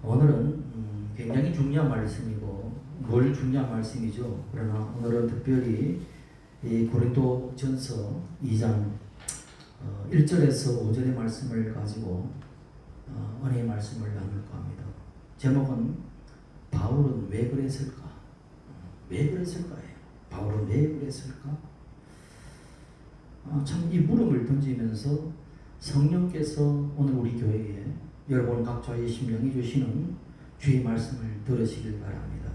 오늘은 굉장히 중요한 말씀이고 뭘 중요한 말씀이죠. 그러나 오늘은 특별히 이 고린도전서 2장 1절에서 5절의 말씀을 가지고 은혜의 말씀을 나눌까 합니다. 제목은 바울은 왜 그랬을까? 왜 그랬을까예요. 바울은 왜 그랬을까? 참 이 물음을 던지면서 성령께서 오늘 우리 교회에 여러분 각자의 심령이 주시는 주의 말씀을 들으시길 바랍니다.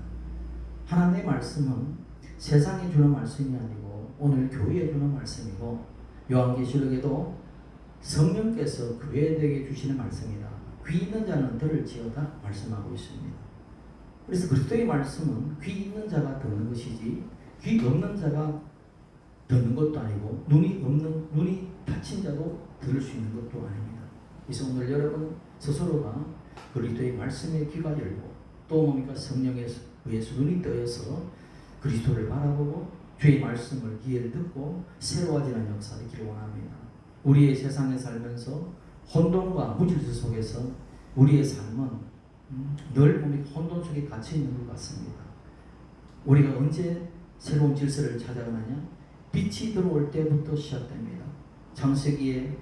하나님의 말씀은 세상에 주는 말씀이 아니고 오늘 교회에 주는 말씀이고 요한계시록에도 성령께서 교회에게 주시는 말씀이다. 귀 있는 자는 들을지어다 말씀하고 있습니다. 그래서 그리스도의 말씀은 귀 있는 자가 듣는 것이지 귀 없는 자가 듣는 것도 아니고 눈이 닫힌 자도 들을 수 있는 것도 아닙니다. 그래서 오늘 여러분 스스로가 그리스도의 말씀에 귀가 열고 또 뭡니까 성령에 의해서 눈이 떠여서 그리스도를 바라보고 주의 말씀을 귀에 듣고 새로워지는 역사를 있기를 원합니다. 우리의 세상에 살면서 혼돈과 무질서 속에서 우리의 삶은 늘 뭡니까 혼돈 속에 갇혀 있는 것 같습니다. 우리가 언제 새로운 질서를 찾아가느냐? 빛이 들어올 때부터 시작됩니다. 창세기의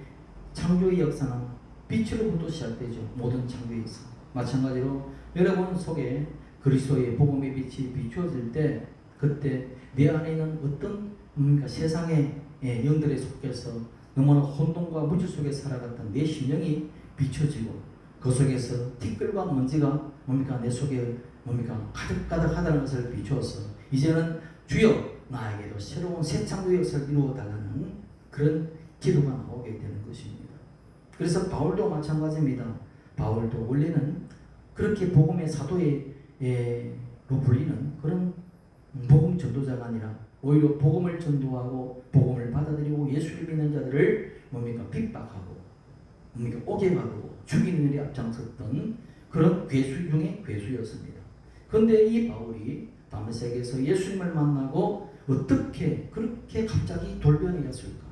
창조의 역사는 빛으로부터 시작되죠. 모든 창조의 역사. 마찬가지로 여러분 속에 그리스도의 복음의 빛이 비추어질 때 그때 내 안에 있는 어떤 세상의 영들에 속해서 너무나 혼돈과 무질 속에 살아갔던 내 심령이 비춰지고 그 속에서 티끌과 먼지가 내 속에 가득가득하다는 것을 비추어서 이제는 주여 나에게도 새로운 새 창조의 역사를 이루어달라는 그런 기도가 나오게 되는 것입니다. 그래서 바울도 마찬가지입니다. 바울도 원래는 그렇게 복음의 사도로 불리는 그런 복음 전도자가 아니라 오히려 복음을 전도하고 복음을 받아들이고 예수를 믿는 자들을 핍박하고 옥에 가두고 죽이는 일에 앞장섰던 그런 괴수 중에 괴수였습니다. 그런데 이 바울이 다메섹에서 예수님을 만나고 어떻게 그렇게 갑자기 돌변이었을까?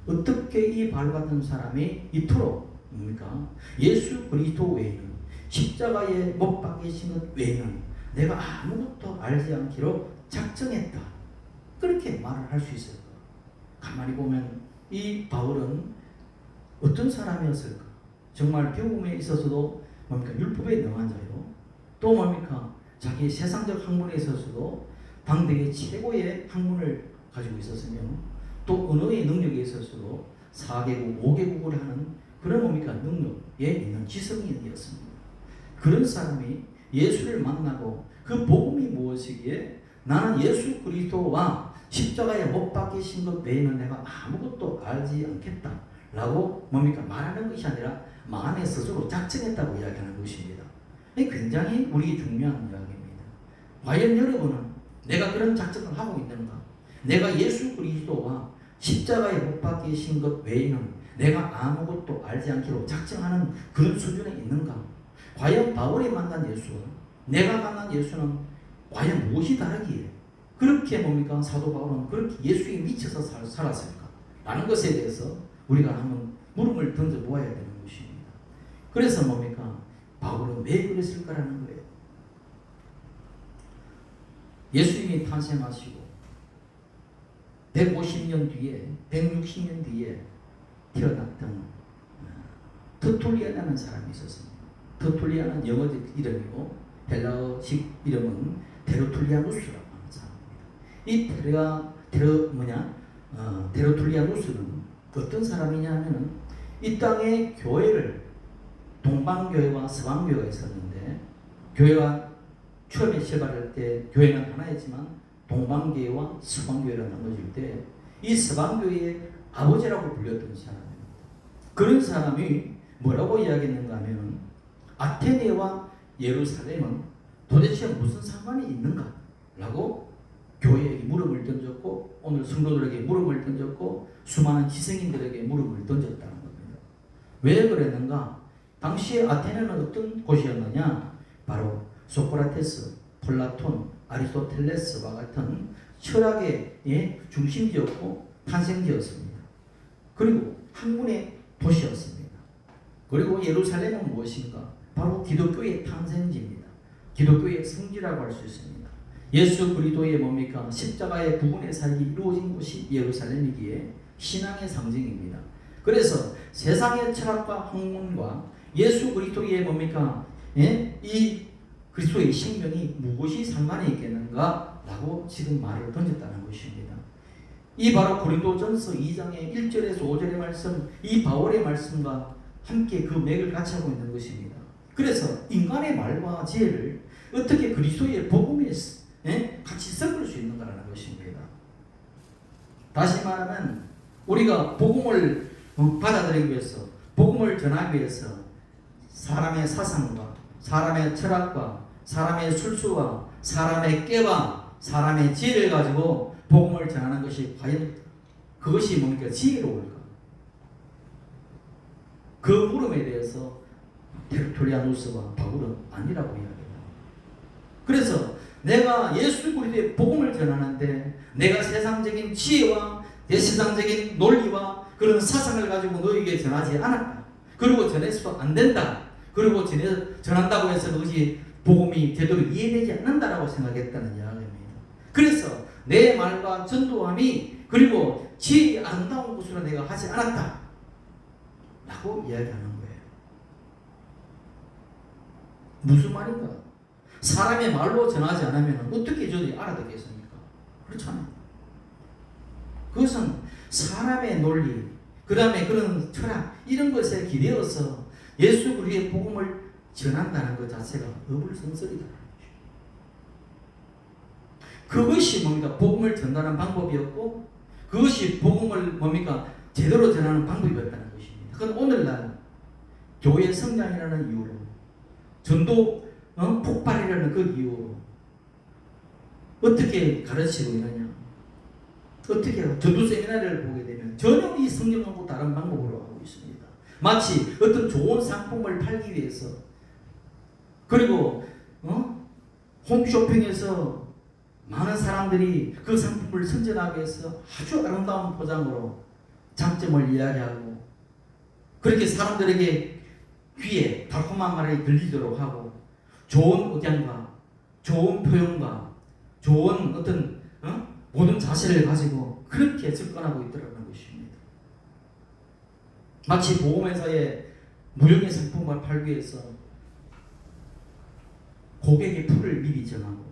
어떻게 이 바울 같은 사람이 이토록 예수 그리스도 외에는 십자가에 못 박히신 것 외에는 내가 아무것도 알지 않기로 작정했다. 그렇게 말을 할 수 있을까? 가만히 보면 이 바울은 어떤 사람이었을까? 정말 배움에 있어서도 율법에 능한 자요. 또 자기 세상적 학문에 있어서도 당대의 최고의 학문을 가지고 있었으며 또 언어의 능력에 있어서도 4개국, 5개국을 하는 그런 능력에 있는 지성인이었습니다. 그런 사람이 예수를 만나고 그 복음이 무엇이기에 나는 예수 그리스도와 십자가에 못 박히신 것 외에는 내가 아무것도 알지 않겠다 라고 말하는 것이 아니라 마음에 스스로 작정했다고 이야기하는 것입니다. 굉장히 우리에게 중요한 이야기입니다. 과연 여러분은 내가 그런 작정을 하고 있는가? 내가 예수 그리스도와 십자가에 못 박히신 것 외에는 내가 아무것도 알지 않기로 작정하는 그런 수준에 있는가? 과연 바울이 만난 예수와 내가 만난 예수는 과연 무엇이 다르기에 그렇게 사도 바울은 그렇게 예수에 미쳐서 살았을까? 라는 것에 대해서 우리가 한번 물음을 던져 보아야 되는 것입니다. 그래서 바울은 왜 그랬을까라는 거예요. 예수님이 탄생하시고 150년 뒤에 160년 뒤에 태어났던 터툴리아라는 사람이 있었습니다. 터툴리아는 영어적 이름이고 헬라어식 이름은 테르툴리아누스라고 하는 사람입니다. 이 테르툴리아누스는 어떤 사람이냐 하면은 이 땅에 교회를 동방교회와 서방교회가 있었는데 교회가 처음에 출발할 때 교회는 하나였지만 동방교회와 서방교회로 나눠질 때 이 서방교회의 아버지라고 불렸던 사람입니다. 그런 사람이 뭐라고 이야기했는가 하면 아테네와 예루살렘은 도대체 무슨 상관이 있는가? 라고 교회에게 물음을 던졌고 오늘 성도들에게 물음을 던졌고 수많은 지성인들에게 물음을 던졌다는 겁니다. 왜 그랬는가? 당시에 아테네는 어떤 곳이었느냐? 바로 소크라테스, 플라톤, 아리스토텔레스와 같은 철학의 중심지였고 탄생지였습니다. 그리고 학문의 도시였습니다. 그리고 예루살렘은 무엇인가? 바로 기독교의 탄생지입니다. 기독교의 성지라고 할 수 있습니다. 예수 그리스도의 뭡니까? 십자가의 구분의 살기 이루어진 곳이 예루살렘이기에 신앙의 상징입니다. 그래서 세상의 철학과 학문과 예수 그리스도의 뭡니까? 이 그리스도의 생명이 무엇이 상관이 있겠는가? 라고 지금 말을 던졌다는 것입니다. 이 바로 고린도전서 2장의 1절에서 5절의 말씀, 이 바울의 말씀과 함께 그 맥을 같이 하고 있는 것입니다. 그래서 인간의 말과 지혜를 어떻게 그리스도의 복음에 같이 섞을 수 있는가라는 것입니다. 다시 말하면 우리가 복음을 받아들이기 위해서, 복음을 전하기 위해서 사람의 사상과 사람의 철학과 사람의 술수와 사람의 깨와 사람의 지혜를 가지고 복음을 전하는 것이 과연 그것이 뭡니까? 지혜로울까? 그 물음에 대해서 테르툴리아누스와 바울은 아니라고 이야기합니다. 그래서 내가 예수 그리스도의 복음을 전하는데 내가 세상적인 지혜와 세상적인 논리와 그런 사상을 가지고 너에게 전하지 않았다. 그리고 전해서도 안 된다. 그리고 전한다고 해서 그것이 복음이 제대로 이해되지 않는다라고 생각했다는 이야기입니다. 그래서 내 말과 전도함이 그리고 지혜의 아름다운 것으로 내가 하지 않았다 라고 이야기하는 거예요. 무슨 말인가? 사람의 말로 전하지 않으면 어떻게 저들이 알아듣겠습니까? 그렇잖아요. 그것은 사람의 논리, 그 다음에 그런 철학 이런 것에 기대어서 예수 그리스도의 복음을 전한다는 것 자체가 어불성설이다. 그것이 뭡니까? 복음을 전하는 방법이었고 그것이 복음을 뭡니까? 제대로 전하는 방법이었다는 것입니다. 그건 오늘날 교회 성장이라는 이유로 전도 폭발이라는 그 이유로 어떻게 가르치고 있느냐? 어떻게 전도 세미나를 보게 되면 전혀 이 성경하고 다른 방법으로 하고 있습니다. 마치 어떤 좋은 상품을 팔기 위해서 그리고 홈쇼핑에서 많은 사람들이 그 상품을 선전하기 위해서 아주 아름다운 포장으로 장점을 이야기하고 그렇게 사람들에게 귀에 달콤한 말이 들리도록 하고 좋은 의견과 좋은 표현과 좋은 어떤 모든 자세를 가지고 그렇게 접근하고 있더라는 것입니다. 마치 보험회사에 무형의 상품을 팔기 위해서 고객의 풀을 미리 정하고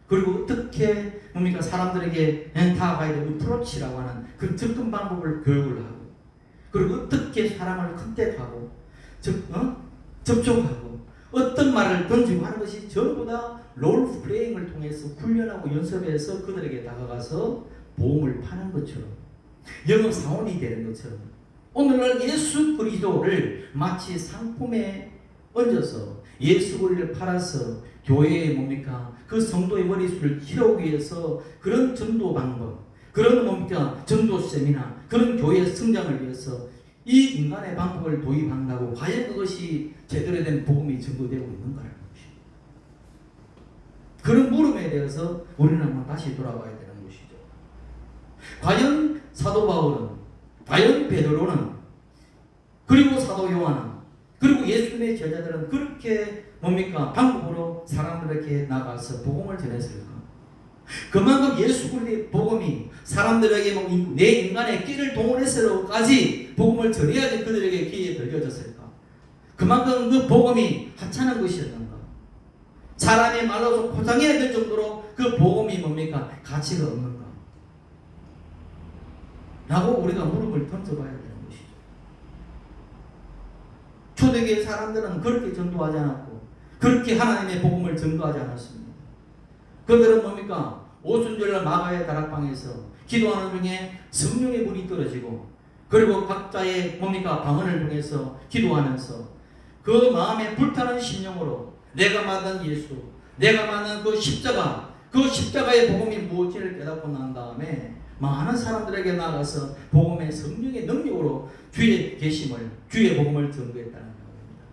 그리고 어떻게 뭡니까 사람들에게 다가가야 될 어프로치라고 하는 그 접근 방법을 교육을 하고 그리고 어떻게 사람을 컨택하고 접촉하고 어떤 말을 던지고 하는 것이 전부 다 롤플레잉을 통해서 훈련하고 연습해서 그들에게 다가가서 보험을 파는 것처럼 영업 사원이 되는 것처럼 오늘날 예수 그리스도를 마치 상품에 얹어서 예수 그리스도를 팔아서 교회에 뭡니까 그 성도의 머리수를 채우기 위해서 그런 전도 방법 그런 뭡니까 전도 세미나 그런 교회의 성장을 위해서 이 인간의 방법을 도입한다고 과연 그것이 제대로 된 복음이 전도되고 있는가라는 것입니다. 그런 물음에 대해서 우리는 한번 다시 돌아봐야 되는 것이죠. 과연 사도 바울은 과연 베드로는 그리고 사도 요한은 그리고 예수님의 제자들은 그렇게 뭡니까 방법으로 사람들에게 나가서 복음을 전했을까? 그만큼 예수 그리스도의 복음이 사람들에게 내 인간의 끼를 동원해서까지 복음을 전해야지 그들에게 귀에 들려졌을까? 그만큼 그 복음이 하찮은 것이었는가? 사람의 말로서 포장해야 될 정도로 그 복음이 뭡니까? 가치가 없는가? 라고 우리가 물음을 던져봐야 되는 것이죠. 초대교회 사람들은 그렇게 전도하지 않았고 그렇게 하나님의 복음을 전도하지 않았습니다. 그들은 뭡니까? 오순절날 마가의 다락방에서 기도하는 중에 성령의 불이 떨어지고 그리고 각자의 뭡니까? 방언을 통해서 기도하면서 그 마음에 불타는 심령으로 내가 받은 예수, 내가 받은 그 십자가의 복음이 무엇인지를 깨닫고 난 다음에 많은 사람들에게 나가서 복음의 성령의 능력으로 주의 계심을, 주의 복음을 전도했다는 겁니다.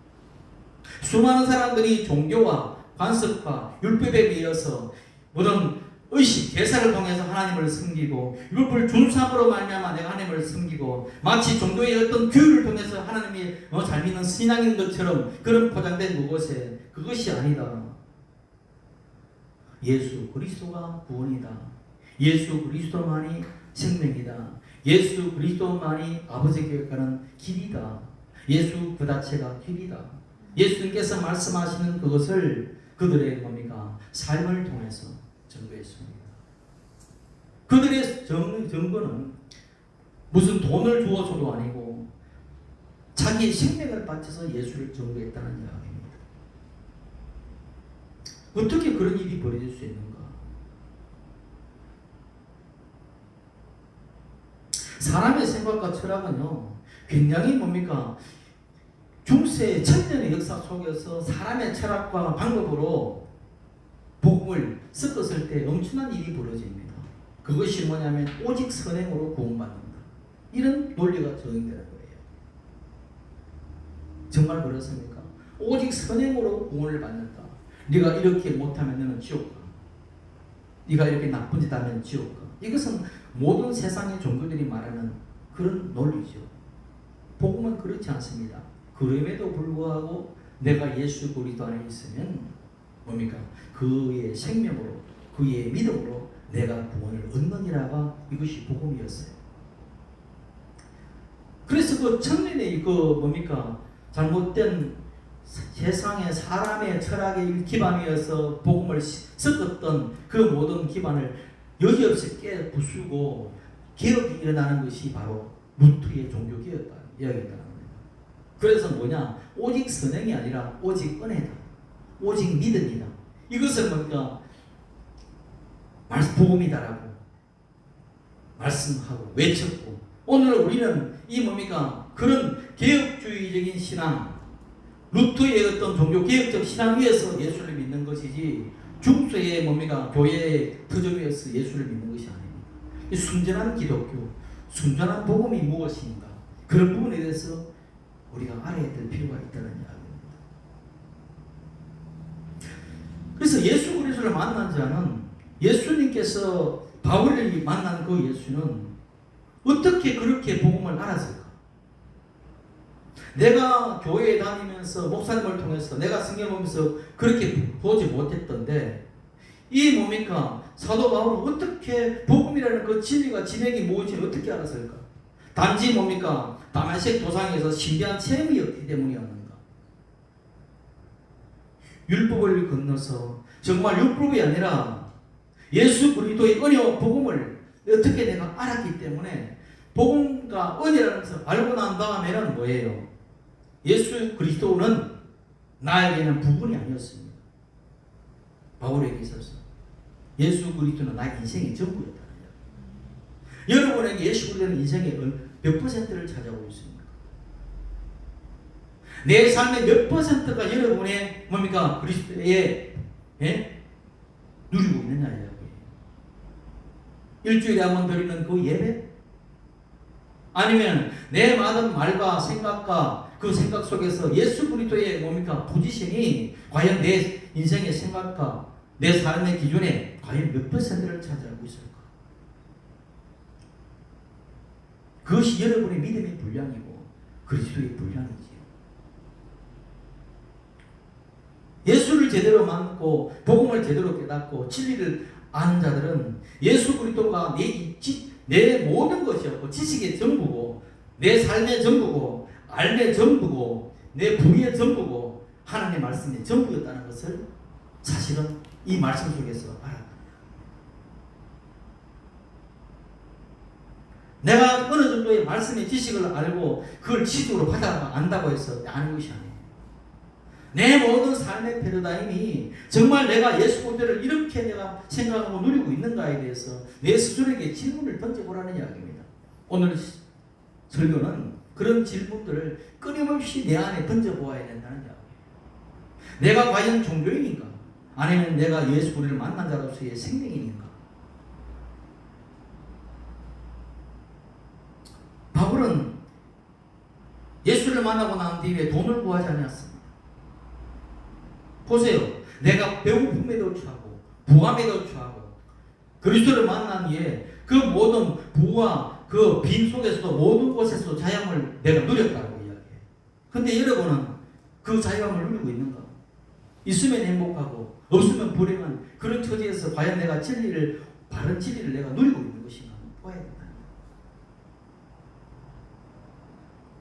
수많은 사람들이 종교와 관습과 율법에 비해서 모든 의식, 제사를 통해서 하나님을 섬기고 율법을 준삼으로 말미암아 내가 하나님을 섬기고 마치 종교의 어떤 교율을 통해서 하나님이 잘 믿는 신앙인 것처럼 그런 포장된 무엇에 그것이 아니다. 예수 그리스도가 구원이다. 예수 그리스도만이 생명이다. 예수 그리스도만이 아버지께 가는 길이다. 예수 그 자체가 길이다. 예수님께서 말씀하시는 그것을 그들의 뭡니까? 삶을 통해서 증거했습니다. 그들의 증거는 무슨 돈을 주어서도 아니고 자기의 생명을 바쳐서 예수를 증거했다는 이야기입니다. 어떻게 그런 일이 벌어질 수 있는가? 사람의 생각과 철학은요, 굉장히 뭡니까? 중세 천년의 역사 속에서 사람의 철학과 방법으로 복음을 섞었을 때 엄청난 일이 벌어집니다. 그것이 뭐냐면 오직 선행으로 구원받는다. 이런 논리가 적용되는 거예요. 정말 그렇습니까? 오직 선행으로 구원을 받는다. 네가 이렇게 못하면 너는 지옥 가. 네가 이렇게 나쁜 짓 하면 지옥 가. 이것은 모든 세상의 종교들이 말하는 그런 논리죠. 복음은 그렇지 않습니다. 그럼에도 불구하고 내가 예수 그리스도 안에 있으면 뭡니까? 그의 생명으로 그의 믿음으로 내가 구원을 얻느니라가 이것이 복음이었어요. 그래서 그 청년의 그 뭡니까? 잘못된 세상의 사람의 철학의 기반이어서 복음을 섞었던 그 모든 기반을 여지없이 깨 부수고 개혁이 일어나는 것이 바로 루트의 종교개혁이었다. 이야기했다. 그래서 뭐냐? 오직 선행이 아니라 오직 은혜다. 오직 믿음이다. 이것을 뭡니까? 복음이다라고 말씀하고 외쳤고, 오늘 우리는 이 뭡니까? 그런 개혁주의적인 신앙, 루트의 어떤 종교 개혁적 신앙 위에서 예수를 믿는 것이지 중세의 뭡니까? 교회의 터전 위에서 예수를 믿는 것이 아닙니다. 이 순전한 기독교, 순전한 복음이 무엇인가? 그런 부분에 대해서 우리가 알아야 될 필요가 있다는 이야기입니다. 그래서 예수 그리스도를 만난 자는, 예수님께서 바울을 만난 그 예수는 어떻게 그렇게 복음을 알았을까? 내가 교회에 다니면서 목사님을 통해서 내가 성경 보면서 그렇게 보지 못했던데 이 뭡니까? 사도 바울은 어떻게 복음이라는 그 진리가 진행이 무엇인지 어떻게 알았을까? 단지 뭡니까? 다메섹 도상에서 신비한 체험이었기 때문이었는가? 율법을 건너서 정말 율법이 아니라 예수 그리스도의 은혜와 복음을 어떻게 내가 알았기 때문에 복음과 은혜라는 것을 알고 난 다음에는 뭐예요? 예수 그리스도는 나에게는 부분이 아니었습니다. 바울에게 있어서 예수 그리스도는 나의 인생의 전부였다. 여러분에게 예수 그리스도는 인생의 몇 %를 차지하고 있습니까? 내 삶의 몇 %가 여러분의 뭡니까? 그리스도에 누리고 있느냐 이야기예요. 일주일에 한 번 드리는 그 예배? 아니면 내 많은 말과 생각과 그 생각 속에서 예수 그리스도의 뭡니까? 포지션이 과연 내 인생의 생각과 내 삶의 기준에 과연 몇 %를 차지하고 있을까? 그것이 여러분의 믿음의 분량이고 그리스도의 분량이지요. 예수를 제대로 만났고 복음을 제대로 깨닫고 진리를 아는 자들은 예수 그리스도가 내 모든 것이었고 지식의 전부고 내 삶의 전부고 알의 전부고 내 부의 전부고 하나님의 말씀의 전부였다는 것을 사실은 이 말씀 속에서 알았다. 내가 어느 정도의 말씀의 지식을 알고 그걸 지식으로 안다고 해서 아는 것이 아니에요. 내 모든 삶의 패러다임이 정말 내가 예수 그리스도를 이렇게 내가 생각하고 누리고 있는가에 대해서 내 스스로에게 질문을 던져보라는 이야기입니다. 오늘 설교는 그런 질문들을 끊임없이 내 안에 던져보아야 된다는 이야기입니다. 내가 과연 종교인인가? 아니면 내가 예수 그리스도를 만난 자로서의 생명인인가? 바울은 예수를 만나고 난 뒤에 돈을 구하지 않았습니다. 보세요. 내가 배고픔에도 처하고 부함에도 처하고 그리스도를 만난 후에 그 모든 부와 그 빈 속에서도 모든 곳에서도 자유함을 내가 누렸다고 이야기해요. 근데 여러분은 그 자유함을 누리고 있는가? 있으면 행복하고 없으면 불행한 그런 처지에서 과연 내가 진리를, 바른 진리를 내가 누리고 있는 것인가 봐야 된다.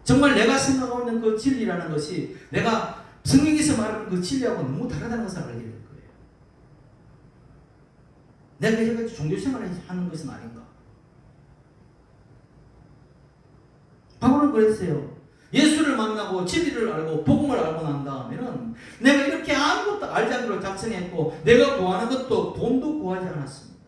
정말 내가 생각하고 있는 그 진리라는 것이 내가 성경에서 말하는 그 진리하고 너무 다르다는 것을 알게 될 거예요. 내가 이제까지 종교생활을 하는 것은 아닌가? 바울은 그랬어요. 예수를 만나고 진리를 알고 복음을 알고 난 다음에는 내가 이렇게 아무것도 알지 않도록 작성했고 내가 구하는 것도 돈도 구하지 않았습니다.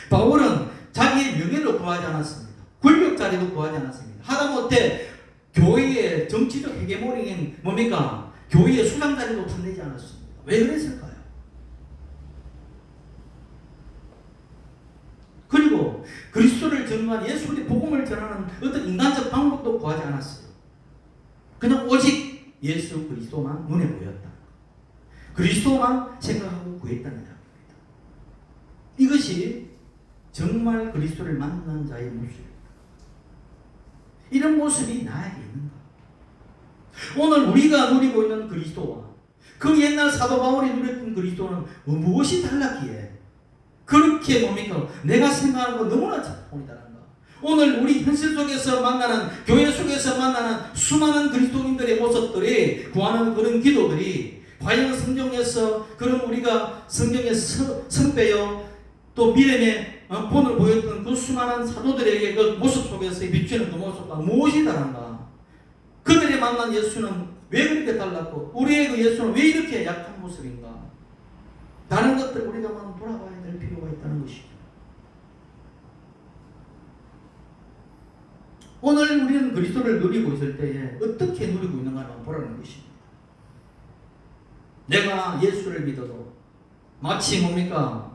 바울은 자기의 명예를 구하지 않았습니다. 권력 자리도 구하지 않았습니다. 하다못해 교회의 정치적 헤게모니인 뭡니까? 교회의 수장 자리도 탐내지 않았습니다. 왜 그랬을까요? 그리고 그리스도를 전한 예수의 복음을 전하는 어떤 인간적 방법도 구하지 않았어요. 그냥 오직 예수 그리스도만 눈에 보였다. 그리스도만 생각하고 구했다는 이야기입니다. 이것이 정말 그리스도를 만난 자의 모습입니다. 이런 모습이 나에게 있는가? 오늘 우리가 누리고 있는 그리스도와 그 옛날 사도 바울이 누렸던 그리스도는 무엇이 달랐기에 그렇게 뭡니까? 내가 생각하는 건 너무나 차원이 다른가? 오늘 우리 현실 속에서 만나는, 교회 속에서 만나는 수많은 그리스도인들의 모습들이, 구하는 그런 기도들이 과연 성경에서 그런 우리가 성경의 성배요 또 믿음의 본을 보였던 그 수많은 사도들에게 그 모습 속에서 비추는 그 모습과 무엇이 다른가? 그들이 만난 예수는 왜 그렇게 달랐고 우리의 그 예수는 왜 이렇게 약한 모습인가? 다른 것들 우리가 한번 돌아봐야 될 필요가 있다는 것이죠. 오늘 우리는 그리스도를 누리고 있을 때에 어떻게 누리고 있는가 한번 보라는 것입니다. 내가 예수를 믿어도 마치 뭡니까?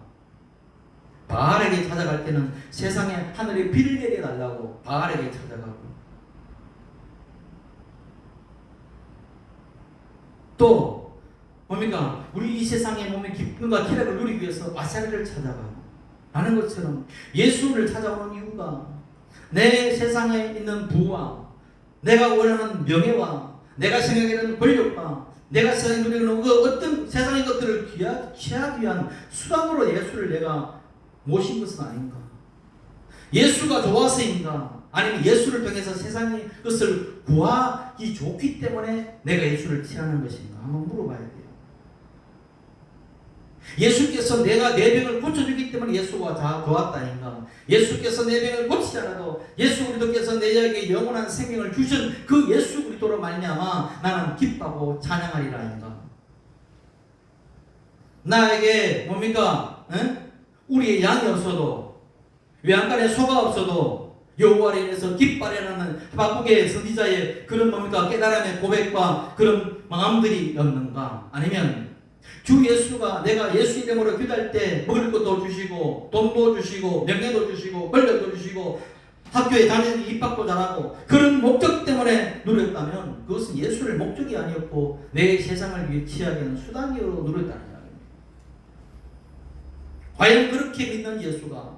바알에게 찾아갈 때는 세상에 하늘에 비를 내려달라고 바알에게 찾아가고 또 뭡니까? 우리 이 세상에 몸의 기쁨과 쾌락을 누리기 위해서 아사리를 찾아가고 하는 것처럼 예수를 찾아오는 이유가 내 세상에 있는 부와 내가 원하는 명예와 내가 생각하는 권력과 내가 세상에 누리는 그 어떤 세상의 것들을 취하기 위한 수단으로 예수를 내가 모신 것은 아닌가? 예수가 좋아서인가? 아니면 예수를 통해서 세상의 것을 구하기 좋기 때문에 내가 예수를 취하는 것인가? 한번 물어봐야 돼요. 예수께서 내가 내 병을 고쳐주기 때문에 예수가 다 좋았다인가? 예수께서 내 병을 고치지 않아도 예수 그리스도께서 내게 영원한 생명을 주신 그 예수 그리스도로 말미암아 나는 기뻐하고 찬양하리라인가? 나에게 뭡니까? 우리의 양이 없어도 외양간에 소가 없어도 여호와를 인해서 기뻐하리라는 하박국의 선지자의 그런 뭡니까? 깨달음의 고백과 그런 마음들이 없는가? 아니면 주 예수가 내가 예수 이름으로 기도할 때 먹을 것도 주시고 돈도 주시고 명예도 주시고 권력도 주시고 학교에 다니는 입학도 잘하고 그런 목적 때문에 누렸다면 그것은 예수를 목적이 아니었고 내 세상을 위해 취하게 하는 수단으로 누렸다는 이야기입니다. 과연 그렇게 믿는 예수가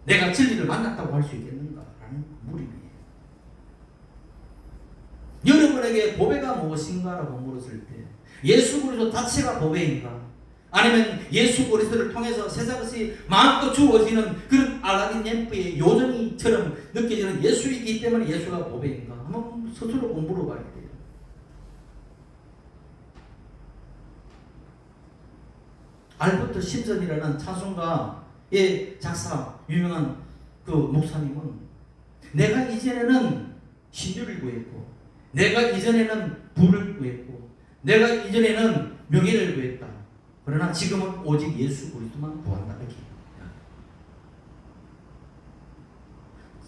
내가 진리를 만났다고 할 수 있겠는가라는 물음이에요. 여러분에게 보배가 무엇인가라고 물었을 때 예수 그리스도 자체가 보배인가? 아니면 예수 그리스도를 통해서 세상 것이 마음껏 주어지는 그런 알라딘 램프의 요정이처럼 느껴지는 예수이기 때문에 예수가 보배인가? 한번 스스로 공부를 봐야 돼요. 알버트 심슨이라는 찬송가의 작사 유명한 그 목사님은 내가 이전에는 신유를 구했고 내가 이전에는 부를 구했고 내가 이전에는 명예를 구했다. 그러나 지금은 오직 예수 그리스도만 구한다. 이렇게.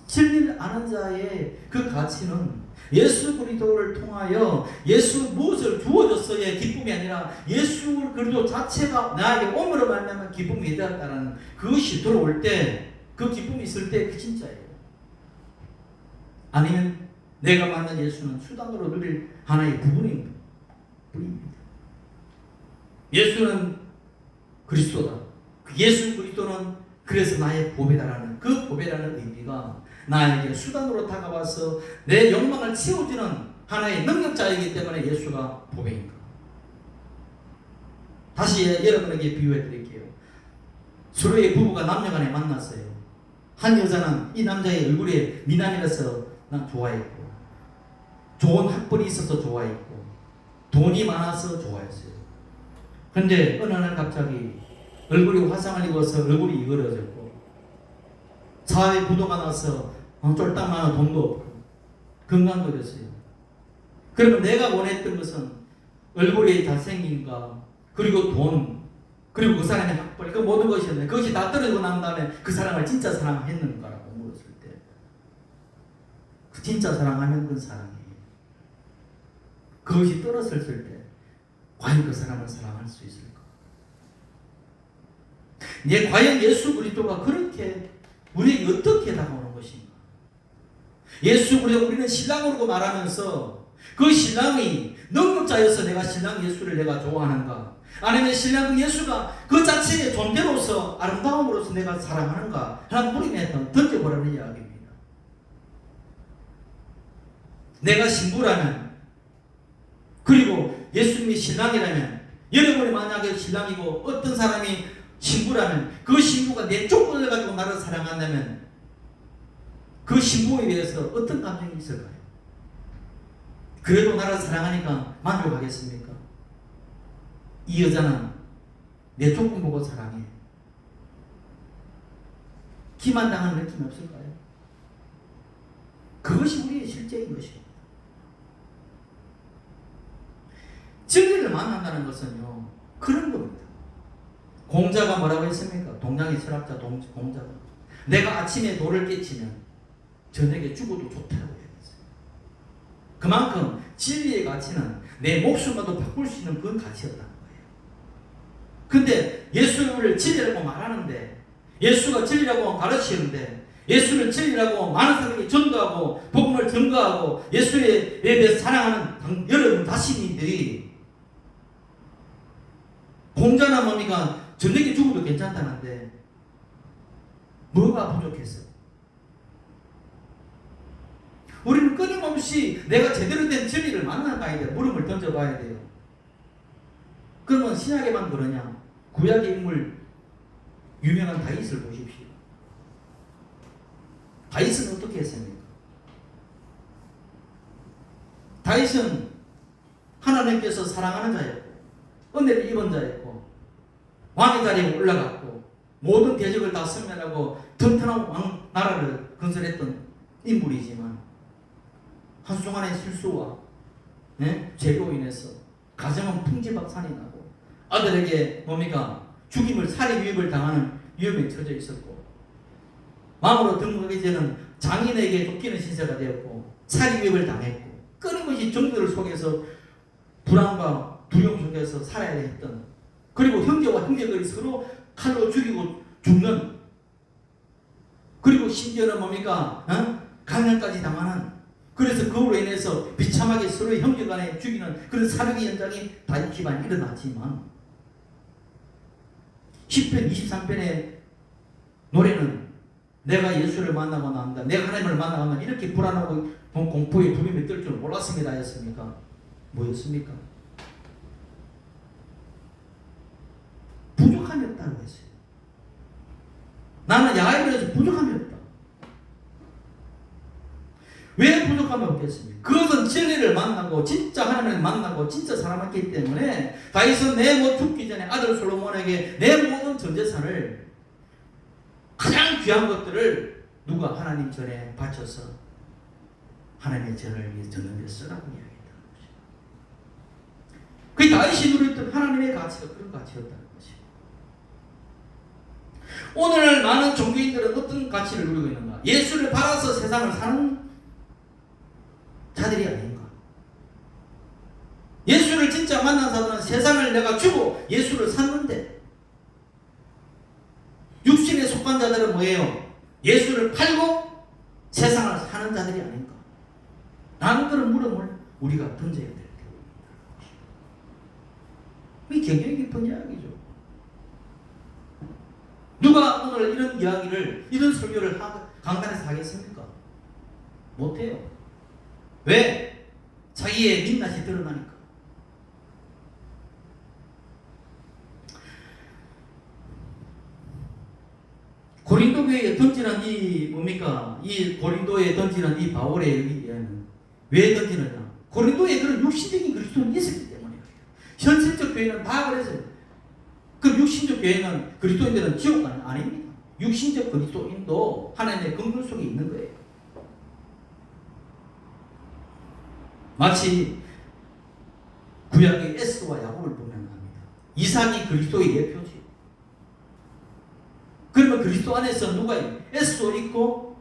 진리를 아는 자의 그 가치는 예수 그리스도를 통하여 예수 무엇을 주어졌어의 기쁨이 아니라 예수 그리스도 자체가 나에게 오므로 말미암아 기쁨이 되었다는 그것이 들어올 때 그 기쁨이 있을 때 그 진짜예요. 아니면 내가 만난 예수는 수단으로 누릴 하나의 부분입니다. 예수는 그리스도다. 예수 그리스도는 그래서 나의 보배다라는 그 보배라는 의미가 나에게 수단으로 다가와서 내 욕망을 채워주는 하나의 능력자이기 때문에 예수가 보배인 것. 다시 여러분에게 비유해 드릴게요. 서로의 부부가 남녀간에 만났어요. 한 여자는 이 남자의 얼굴에 미남이라서 난 좋아했고, 좋은 학벌이 있어서 좋아했고, 돈이 많아서 좋아했어요. 근데 어느 날 갑자기 얼굴이 화상을 입어서 얼굴이 이그러졌고, 사회 부도가 나서 쫄딱 많은 돈도 없고 건강도 됐어요. 그러면 내가 원했던 것은 얼굴이 잘생긴가, 그리고 돈, 그리고 그 사람의 학벌, 그 모든 것이었는데 그것이 다 떨어지고 난 다음에 그 사람을 진짜 사랑했는가라고 물었을 때, 그 진짜 사랑하면 그건 사랑이에요. 그것이 떨어졌을 때 과연 그 사람을 사랑할 수 있을까? 과연 예수 그리스도가 그렇게 우리에게 어떻게 다가오는 것인가? 예수 그리스도 우리는 신랑으로 말하면서 그 신랑이 능력자여서 내가 신랑 예수를 내가 좋아하는가? 아니면 신랑 예수가 그 자체의 존재로서 아름다움으로서 내가 사랑하는가? 하는 물음에 던져보라는 이야기입니다. 내가 신부라면, 그리고 예수님이 신랑이라면, 여러분이 만약에 신랑이고 어떤 사람이 신부라면 그 신부가 내 조건을 가지고 나를 사랑한다면 그 신부에 대해서 어떤 감정이 있을까요? 그래도 나를 사랑하니까 만족하겠습니까? 이 여자는 내 조건 보고 사랑해. 기만당하는 느낌이 없을까요? 그것이 우리의 실제인 것입니다. 진리를 만난다는 것은요, 그런 겁니다. 공자가 뭐라고 했습니까? 동양의 철학자 공자가 내가 아침에 돌을 깨치면 저녁에 죽어도 좋다고 얘기했어요. 그만큼 진리의 가치는 내 목숨과도 바꿀 수 있는 그런 가치였다는 거예요. 근데 예수를 진리라고 말하는데, 예수가 진리라고 가르치는데, 예수를 진리라고 많은 사람에게 전도하고 복음을 전가하고 예수에 대해서 사랑하는 여러분 다시님들이 공자나 뭡니까? 저녁에 죽어도 괜찮다는데 뭐가 부족했어? 우리는 끊임없이 내가 제대로 된 진리를 만나봐야 돼요. 물음을 던져봐야 돼요. 그러면 신약에만 그러냐? 구약의 인물 유명한 다윗을 보십시오. 다윗은 어떻게 했습니까? 다윗은 하나님께서 사랑하는 자였고 은혜를 입은 자였고 왕의 자리에 올라갔고 모든 대적을 다 섬멸하고 튼튼한 왕 나라를 건설했던 인물이지만 한순간의 실수와 죄로 인해서 가정은 풍지박산이 나고 아들에게 뭡니까? 죽임을 살해 위협을 당하는 위험에 처져 있었고 마음으로 등극하기 전에는 장인에게 쫓기는 신세가 되었고 살해 위협을 당했고 끊임없이 정들을 속에서 불안과 두려움 속에서 살아야 했던, 그리고 형제와 형제들이 서로 칼로 죽이고 죽는, 그리고 심지어는 뭡니까? 강연까지 당하는, 그래서 그로 인해서 비참하게 서로의 형제간에 죽이는 그런 살인의 현장이 다윗 집안에 일어났지만 시편 23편의 노래는 내가 예수를 만나고 난다, 내가 하나님을 만나고 난다, 이렇게 불안하고 공포에 두려움에 떨 줄 몰랐습니다 했습니까? 뭐였습니까? 부족함이 없다고 했어요. 나는 야훼에서 부족함이 없다. 왜 부족함이 없겠습니까? 그것은 진리를 만나고 진짜 하나님을 만나고 진짜 사랑했기 때문에 다윗은 내 못 죽기 전에 아들 솔로몬에게 내 모든 전 재산을, 가장 귀한 것들을 누가 하나님 전에 바쳐서 하나님의 전을 위해 졌는 데 쓰라고 이야기했다는 것입니다. 그 다윗이 누렸던 하나님의 가치가 그런 가치였다는 것입니다. 오늘날 많은 종교인들은 어떤 가치를 누리고 있는가? 예수를 팔아서 세상을 사는 자들이 아닌가? 예수를 진짜 만난 사람은 세상을 내가 주고 예수를 샀는데, 육신에 속한 자들은 뭐예요? 예수를 팔고 세상을 사는 자들이 아닌가? 라는 그런 물음을 우리가 던져야 돼요. 이 굉장히 깊은 이야기죠. 누가 오늘 이런 이야기를, 이런 설교를 강단에서 하겠습니까? 못해요. 왜? 자기의 민낯이 드러나니까. 고린도 교회에 던지는 이 뭡니까? 이 고린도에 던지는 이 바울의 의미는 왜 던지느냐? 고린도에 그런 육신적인 그리스도인이 있었기 때문에. 현실적 교회는 다 그랬어요. 그 육신적 교회는 그리스도인들은 지옥은 아닙니다. 육신적 그리스도인도 하나님의 긍휼 속에 있는 거예요. 마치 구약의 에스더와 야곱을 보면 합니다. 이삭이 그리스도의 대표지. 그러면 그리스도 안에서 누가 있어요? 에스도 있고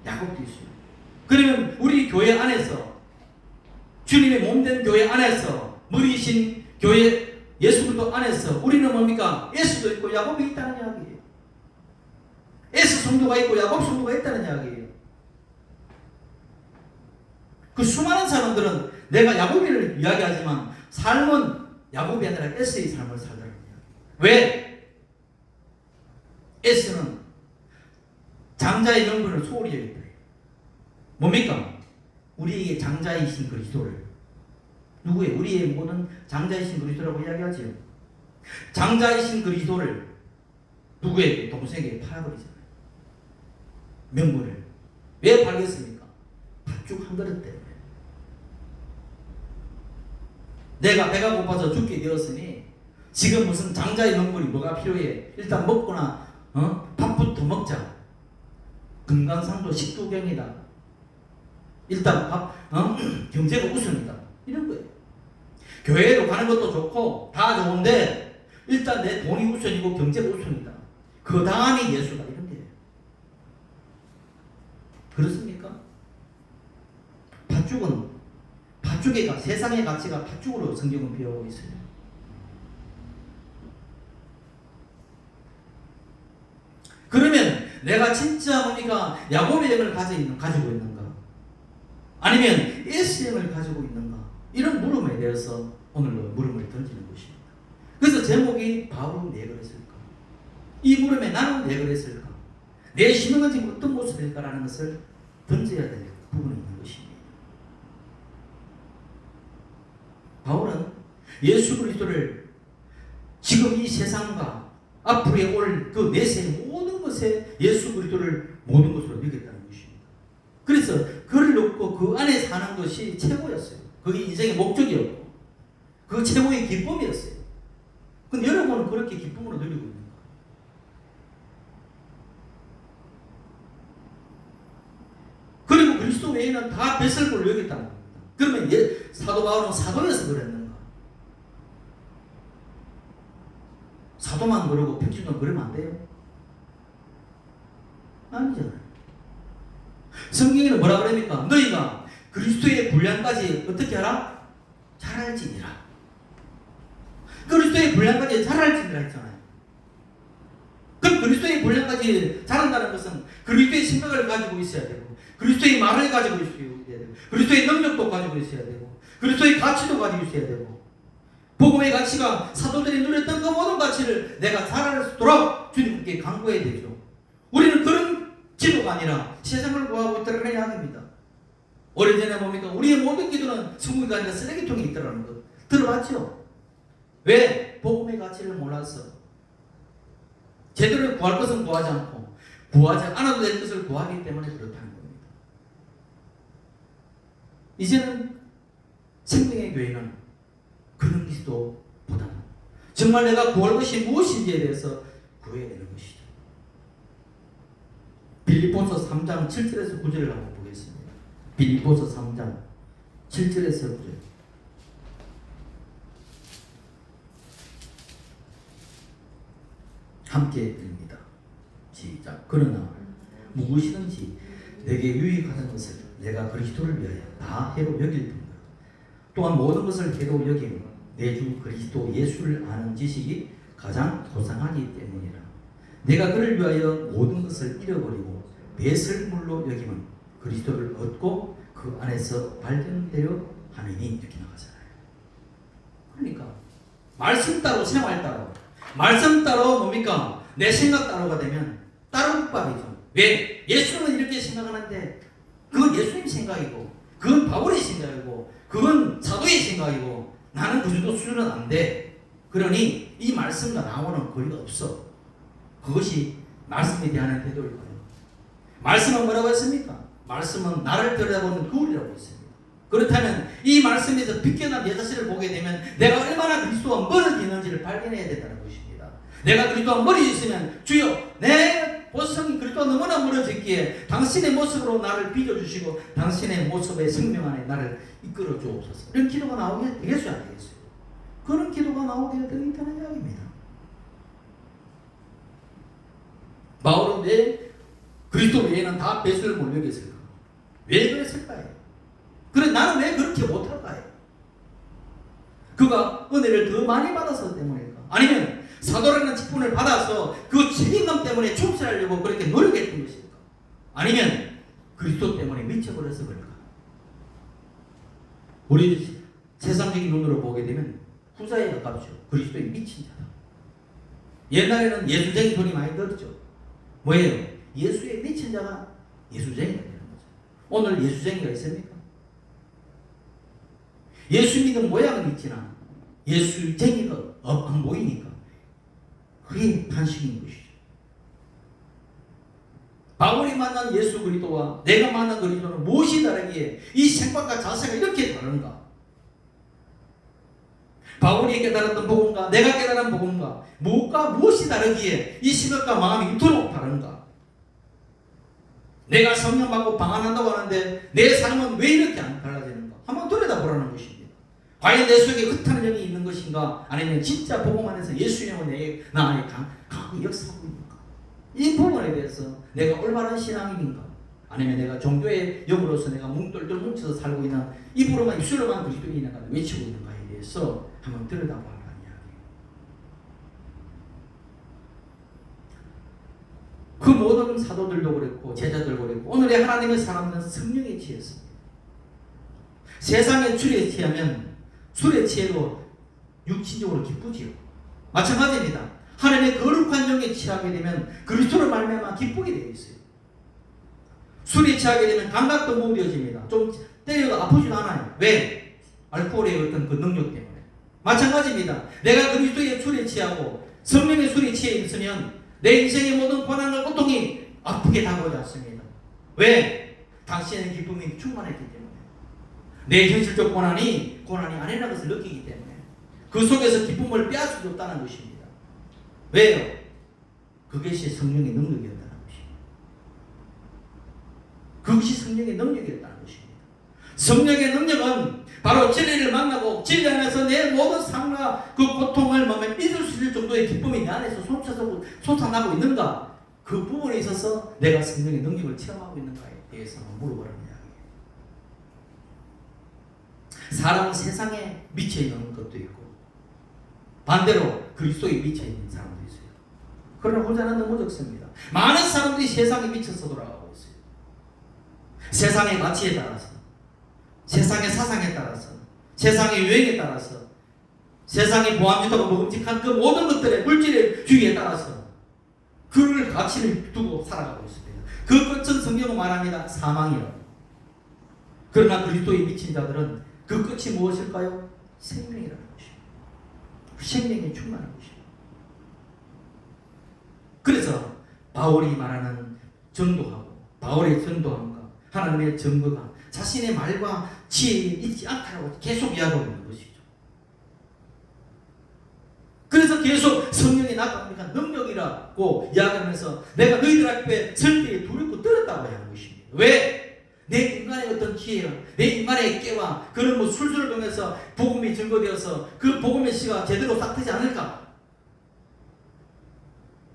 야곱도 있어요. 그러면 우리 교회 안에서, 주님의 몸된 교회 안에서, 머리신 교회 예수 그리스도 안에서 우리는 뭡니까? 에스도 있고 야곱이 있다는 이야기예요. 에스 성도가 있고 야곱 성도가 있다는 이야기예요. 그 수많은 사람들은 내가 야곱이를 이야기하지만 삶은 야곱이 아니라 에스의 삶을 살더라는 이야기. 왜? 에스는 장자의 명분을 소홀히 여겼다. 뭡니까? 우리에게 장자이신 그리스도를, 누구의? 우리의 모든 장자이신 그리스도라고 이야기하죠. 장자이신 그리스도를 누구에게? 동생에게 팔아버리잖아요. 명분을. 왜 팔겠습니까? 팥죽 한 그릇 때문에. 내가 배가 고파서 죽게 되었으니 지금 무슨 장자의 명분이 뭐가 필요해? 일단 먹거나 밥부터 먹자. 금강산도 식두경이다. 일단 경제가 우선이다. 이런 거예요. 교회로 가는 것도 좋고 다 좋은데 일단 내 돈이 우선이고 경제가 우선이다. 그 다음이 예수다. 이런 거예요. 그렇습니까? 팥죽의 세상의 가치가 팥죽으로 성경은 비유하고 있어요. 그러면 내가 진짜 뭡니까? 야곱의 영을 가지고 있는가? 아니면 에스의 영을 가지고 있는가? 이런 물음에 대해서 오늘 물음을 던지는 것입니다. 그래서 제목이 바울은 왜 그랬을까? 이 물음에 나는 왜 그랬을까? 내 신앙은 지금 어떤 모습일까라는 것을 던져야 될 부분이 있는 것입니다. 바울은 예수 그리스도를 지금 이 세상과 앞으로 올 그 내세의 모든 것에 예수 그리스도를 모든 것으로 여겼다는 것입니다. 그래서 그를 놓고 그 안에 사는 것이 최고였어요. 그게 인생의 목적이었고 그 최고의 기쁨이었어요. 근데 여러분은 그렇게 기쁨으로 누리고 있는가? 그리고 그리스도 외에는 다 뱃설골로 여겼다는 겁니다. 그러면 사도 바울은 사도여서 그랬는가? 사도만 그러고 평신도 그러면 안 돼요? 아니잖아요. 성경에는 뭐라 그럽니까? 너희가 그리스도의 분량까지 어떻게 하라? 잘할지니라. 그리스도의 분량까지 잘할지니라 했잖아요. 그럼 그리스도의 분량까지 잘한다는 것은 그리스도의 생각을 가지고 있어야 되고, 그리스도의 말을 가지고 있어야 되고, 그리스도의 능력도 가지고 있어야 되고, 그리스도의 가치도 가지고 있어야 되고, 복음의 가치가 사도들이 누렸던 그 모든 가치를 내가 잘할 수 있도록 주님께 강구해야 되죠. 우리는 그런 지도가 아니라 세상을 구하고 있다는 이야기입니다. 오래전에 뭡니까? 우리의 모든 기도는 천국이 아니라 쓰레기통에 있다는 것 들어봤죠? 왜? 복음의 가치를 몰라서 제대로 구할 것은 구하지 않고 구하지 않아도 될 것을 구하기 때문에 그렇다는 겁니다. 이제는 생명의 교회는 그런 기도보다는 정말 내가 구할 것이 무엇인지에 대해서 구해야 되는 것이죠. 빌립보서 3장 7절에서 9절을 한번 보겠습니다. 빌립보서 3장 7절에서 9절. 함께 읽습니다. 시작. 그러나 무엇이든지 내게 유익하는 것을 내가 그리스도를 위하여 다 해로 여길 뿐이라. 또한 모든 것을 해로 여기면 내 주 그리스도 예수를 아는 지식이 가장 고상하기 때문이라. 내가 그를 위하여 모든 것을 잃어버리고 배설물로 여기면 그리스도를 얻고 그 안에서 발견되어 하느니 이렇게 나가잖아요. 그러니까 말씀 따로 생활 따로, 말씀 따로 뭡니까? 내 생각대로가 되면 따로 국밥이죠. 왜? 예수님은 이렇게 생각하는데 그건 예수님 생각이고 그건 바울의 생각이고 그건 사도의 생각이고 나는 그 정도 수준은 안 돼. 그러니 이 말씀과 나오는 거리가 없어. 그것이 말씀에 대한 태도일 거예요. 말씀은 뭐라고 했습니까? 말씀은 나를 들여다보는 거울이라고 했습니다. 그렇다면 이 말씀에서 비껴난 내 자신을 보게 되면 내가 얼마나 그리스도와 멀어져 있는지를 발견해야 된다는 것입니다. 내가 그리스도와 멀어져 있으면 주여 내 보성이 그리스도와 너무나 멀어졌기에 당신의 모습으로 나를 빚어주시고 당신의 모습의 생명 안에 나를 이끌어 주옵소서. 이런 기도가 나오게 되겠어요? 안 되겠어요? 그런 기도가 나오게 되겠다는 이야기입니다. 바울은 왜 그리스도 외에는 다 배수를 못 여겼을까? 왜 그랬을까요? 그래 나는 왜 그렇게 못할까요? 그가 은혜를 더 많이 받아서 때문일까? 아니면 사도라는 직분을 받아서 그 책임감 때문에 충실하려고 그렇게 노력했던 것일까? 아니면 그리스도 때문에 미쳐버려서 그럴까? 우리 세상적인 눈으로 보게 되면 후자에 가깝죠. 그리스도의 미친 자다. 옛날에는 예수쟁이 소리 많이 들었죠. 뭐예요? 예수의 미친 자가 예수쟁이가 되는 거죠. 오늘 예수쟁이가 있습니까? 예수 믿는 모양은 있지만 예수쟁이가 안 보이니까 그게 탄식인 것이죠. 바울이 만난 예수 그리스도와 내가 만난 그리스도는 무엇이 다르기에 이 생각과 자세가 이렇게 다른가? 바울이 깨달았던 복음과 내가 깨달은 복음과 무엇이 다르기에 이 생각과 마음이 이토록 다른가? 내가 성령 받고 방언한다고 하는데 내 삶은 왜 이렇게 안 달라지는가? 한번 들여다보라는 것입니다. 과연 내 속에 흩하는 영이 있는 것인가? 아니면 진짜 복음 안에서 예수의 영은 나 안에 강하게 역사하고 있는가? 이 부분에 대해서 내가 올바른 신앙인인가? 아니면 내가 종교의 영으로서 내가 뭉똘똘 뭉쳐서 살고 있는 입으로만 입술로만 그리스도인인가 외치고 있는가에 대해서 한번 들여다보라는 이야기예요. 그 모든 사도들도 그랬고 제자들도 그랬고 오늘의 하나님의 사람들은 성령에 취했습니다. 세상의 술에 취하면 술에 취해도 육신적으로 기쁘지요. 마찬가지입니다. 하나님의 거룩한 영에 취하게 되면 그리스도로 말미암아 기쁘게 되어 있어요. 술에 취하게 되면 감각도 무뎌집니다. 좀 때려도 아프지도 않아요. 왜? 알코올의 어떤 그 능력 때문에. 마찬가지입니다. 내가 그리스도의 술에 취하고 성령의 술에 취해 있으면 내 인생의 모든 고난과 고통이 아프게 다가오지 않습니다. 왜? 당신의 기쁨이 충만했기 때문에. 내 현실적 고난이 아니라는 것을 느끼기 때문에 그 속에서 기쁨을 빼앗을 수 없다는 것입니다. 왜요? 그것이 성령의 능력이었다는 것입니다. 그것이 성령의 능력이었다는 것입니다. 성령의 능력은 바로 진리를 만나고 진리 안에서 내 모든 삶과 그 고통을 믿을 수 있을 정도의 기쁨이 내 안에서 솟아나고 있는가? 그 부분에 있어서 내가 성령의 능력을 체험하고 있는가에 대해서 물어보라는 이야기예요. 사람은 세상에 미쳐있는 것도 있고 반대로 그리스도에 미쳐있는 사람도 있어요. 그러나 후자는 너무 적습니다. 많은 사람들이 세상에 미쳐서 돌아가고 있어요. 세상의 가치에 따라서, 세상의 사상에 따라서, 세상의 유행에 따라서, 세상의 보암지도가 먹음직한 그 모든 것들의 물질의 주의에 따라서 그 가치를 두고 살아가고 있습니다. 그 끝은 성경은 말합니다. 사망이라고. 그러나 그리스도에 미친 자들은 그 끝이 무엇일까요? 생명이라는 것입니다. 그 생명이 충만한 것입니다. 그래서 바울이 말하는 전도하고 바울의 전도함과 하나님의 증거가 자신의 말과 지혜에 있지 않다고 계속 이야기하고 있는 것이죠. 그래서 계속 성령이 나타나니까 능력이라고 이야기하면서 내가 너희들 앞에 설 때에 두렵고 떨었다고 하는 것입니다. 왜? 내 인간의 어떤 지혜와 내 인간의 깨와 그런 술수를 통해서 복음이 증거되어서 그 복음의 씨가 제대로 싹트지 않을까?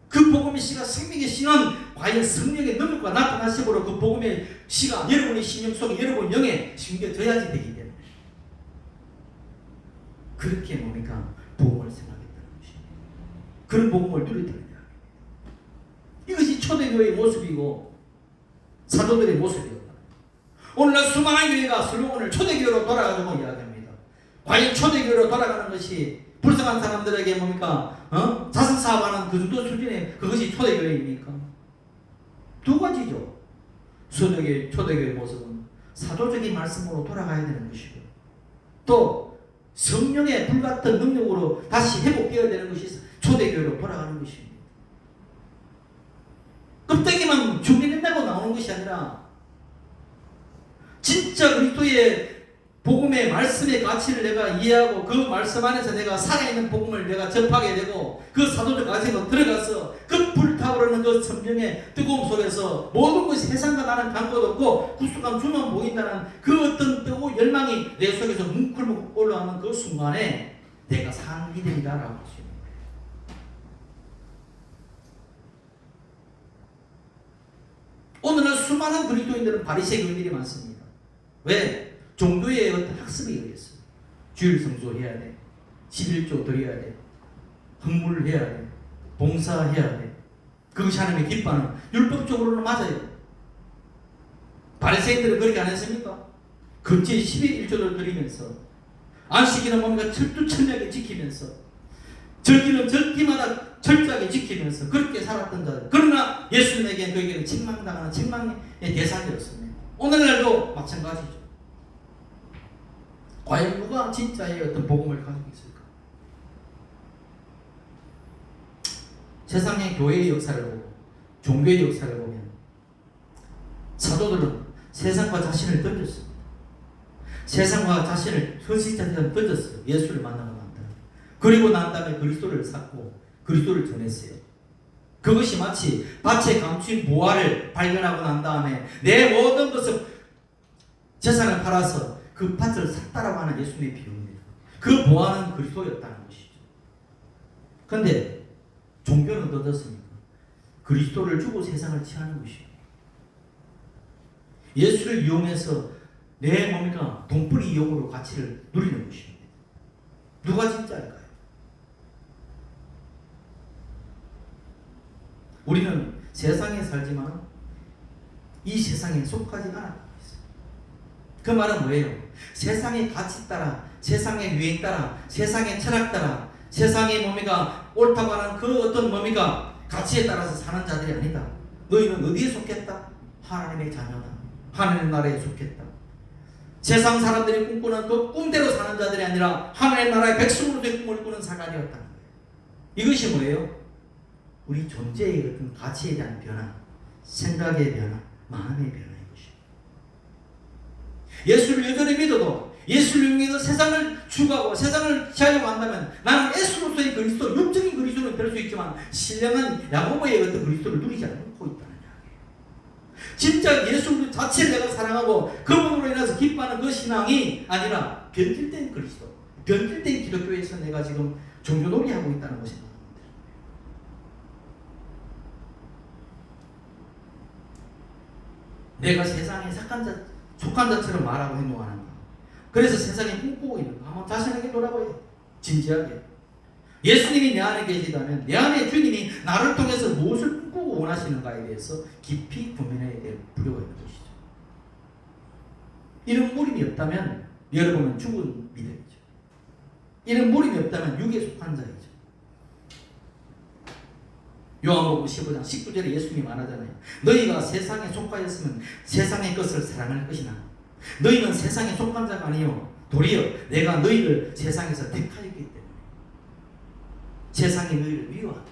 그 복음의 씨가 생명의 씨는 과연 성령의 능력과 나타나심으로 그 복음의 씨가 여러분의 심령 속에 여러분 영에 심겨져야지 되기 때문에 그렇게 뭡니까? 복음을 생각했다는 것입니다. 그런 복음을 누렸다는 이야기입니다. 이것이 초대교회의 모습이고 사도들의 모습이었다. 오늘날 수많은 교회가 슬로건을 초대교회로 돌아가자고 이야기합니다. 과연 초대교회로 돌아가는 것이 불쌍한 사람들에게 뭡니까? 자선 사업하는 그 정도 수준의 그것이 초대교회입니까? 두 가지죠. 초대교회 모습은 사도적인 말씀으로 돌아가야 되는 것이고, 또 성령의 불같은 능력으로 다시 회복되어야 되는 것이 초대교회로 돌아가는 것입니다. 껍데기만 준비된다고 나오는 것이 아니라 진짜 그리스도의 복음의 말씀의 가치를 내가 이해하고 그 말씀 안에서 내가 살아있는 복음을 내가 접하게 되고 그 사도적 가치로 들어가서 그 불타오르는 그 성령의 뜨거움 속에서 모든 것이 세상과 나는 관계도 없고 구속한 주만 보인다는 그 어떤 뜨거운 열망이 내 속에서 뭉클뭉클 올라오는 그 순간에 내가 사는 믿음이다라고 할 수 있는 거예요. 오늘날 수많은 그리스도인들은 바리새 교인들이 많습니다. 왜? 종교의 어떤 학습에 의해서 주일 성수해야 돼, 11조 드려야 돼, 헌물해야 돼, 봉사해야 돼. 그것이 하나님의 기뻐하는 율법적으로는 맞아요. 바리새인들은 그렇게 안 했습니까? 금지 11조를 드리면서 안식일은 뭡니까? 철두철미하게 지키면서 절기는 절기마다 철저하게 지키면서 그렇게 살았던 자들. 그러나 예수님에게는 그에게는 책망당하는 책망의 대상이었습니다. 오늘날도 마찬가지죠. 과연 누가 진짜의 어떤 복음을 가지고 있을까? 세상의 교회의 역사를 보고 종교의 역사를 보면 사도들은 세상과 자신을 던졌습니다. 세상과 자신을 현실자처럼 던졌어요. 예수를 만나고 난 다음에. 그리고 난 다음에 그리스도를 찾고 그리스도를 전했어요. 그것이 마치 밭에 감춘 보화를 발견하고 난 다음에 내 모든 것을 재산을 팔아서 그 밭을 샀다라고 하는 예수님의 비유입니다. 그 보화는 그리스도였다는 것이죠. 그런데 종교는 어떻습니까? 그리스도를 주고 세상을 취하는 것이죠. 예수를 이용해서 내 뭡니까? 돈벌이 이용으로 가치를 누리는 것입니다. 누가 진짜일까요? 우리는 세상에 살지만 이 세상에 속하지 않았다. 그 말은 뭐예요? 세상의 가치 따라, 세상의 유행 따라, 세상의 철학 따라, 세상의 뭡니까? 옳다고 하는 그 어떤 뭡니까? 가치에 따라서 사는 자들이 아니다. 너희는 어디에 속했다? 하나님의 자녀다. 하나님 나라에 속했다. 세상 사람들이 꿈꾸는 그 꿈대로 사는 자들이 아니라 하나님 나라의 백성으로서의 꿈을 꾸는 사람이었다는 거예요. 이것이 뭐예요? 우리 존재의 어떤 가치에 대한 변화, 생각의 변화, 마음의 변화. 예수를 여전히 믿어도 예수를 이용해서 세상을 추구하고 세상을 취하려고 한다면 나는 예수로서의 그리스도, 육적인 그리스도는 될 수 있지만 신령한 야고보의 어떤 그리스도를 누리지 않고 있다는 이야기예요. 진짜 예수 자체를 내가 사랑하고 그분으로 인해서 기뻐하는 그 신앙이 아니라 변질된 그리스도, 변질된 기독교에서 내가 지금 종교놀이 하고 있다는 것이 나옵니다. 내가 세상에 속한 자처럼 말하고 행동하는 거. 그래서 세상에 꿈꾸고 있는 거. 한번 자신에게 돌아봐요. 진지하게. 예수님이 내 안에 계시다면 내 안에 주님이 나를 통해서 무엇을 꿈꾸고 원하시는가에 대해서 깊이 고민해야 될 필요가 있는 것이죠. 이런 물음이 없다면 여러분은 죽은 믿음이죠. 이런 물음이 없다면 육에 속한 자이죠. 요한복음 15장 19절에 예수님이 말하잖아요. 너희가 세상에 속하였으면 세상의 것을 사랑할 것이나 너희는 세상에 속한 자가 아니요 도리어 내가 너희를 세상에서 택하였기 때문에 세상이 너희를 미워하다.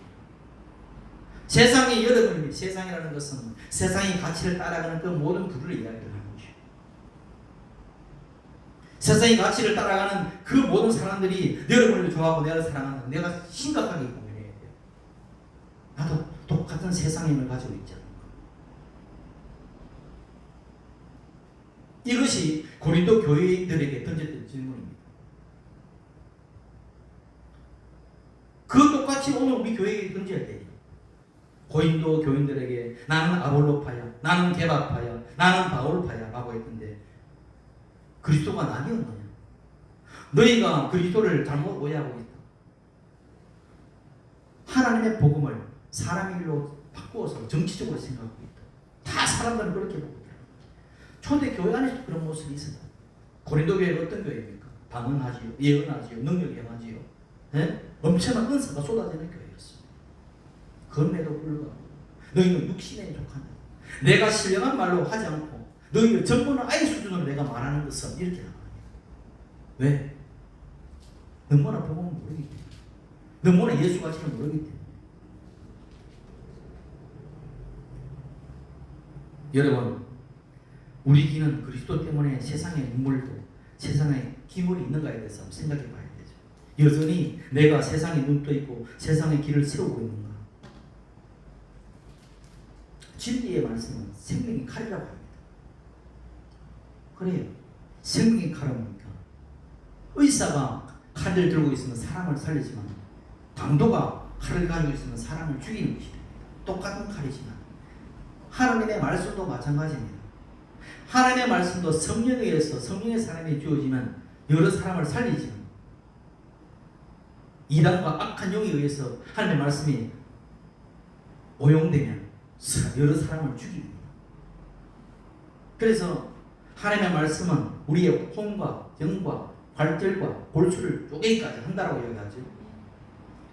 세상이 여러분이 세상이라는 것은 세상의 가치를 따라가는 그 모든 부류를 이야기하는 것이죠. 세상의 가치를 따라가는 그 모든 사람들이 여러분을 좋아하고 내가 사랑하는 내가 심각하게 고민해야 돼요. 나도 똑같은 세상임을 가지고 있지 않은가. 이것이 고린도 교인들에게 던졌던 질문입니다. 그 똑같이 오늘 우리 교회에 던져야 돼요. 고린도 교인들에게 나는 아볼로파야, 나는 게바파야, 나는 바울파야 라고 했는데 그리스도가 나뉘었느냐? 너희가 그리스도를 잘못 오해하고 있다. 하나님의 복음을 사람의 일로 바꾸어서 정치적으로 생각하고 있다. 다 사람들은 그렇게 보고 있다. 초대 교회 안에서도 그런 모습이 있었다. 고린도 교회가 어떤 교회입니까? 방언하지요, 예언하지요, 능력이 행하지요. 엄청난 은사가 쏟아지는 교회였습니다. 그럼에도 불구하고 너희는 육신에 족한다. 내가 신령한 말로 하지 않고 너희는 전문을 아예 수준으로 내가 말하는 것은 이렇게 나옵니다. 왜? 너무나 복음을 모르기 때문에, 너무나 예수 가치를 모르기 때문에. 여러분, 우리 귀는 그리스도 때문에 세상의 눈물도, 세상에 기물이 있는가에 대해서 한번 생각해 봐야 되죠. 여전히 내가 세상에 눈 떠 있고 세상의 길을 세우고 있는가? 진리의 말씀은 생명의 칼이라고 합니다. 그래요. 생명의 칼은 뭡니까? 의사가 칼을 들고 있으면 사람을 살리지만 강도가 칼을 가지고 있으면 사람을 죽이는 것입니다. 똑같은 칼이지만 하나님의 말씀도 마찬가지입니다. 하나님의 말씀도 성령에 의해서 성령의 사람이 주어지면 여러 사람을 살리지만 이단과 악한 영에 의해서 하나님의 말씀이 오용되면 여러 사람을 죽입니다. 그래서 하나님의 말씀은 우리의 혼과 영과 관절과 골수를 쪼개기까지 한다라고 이야기하죠.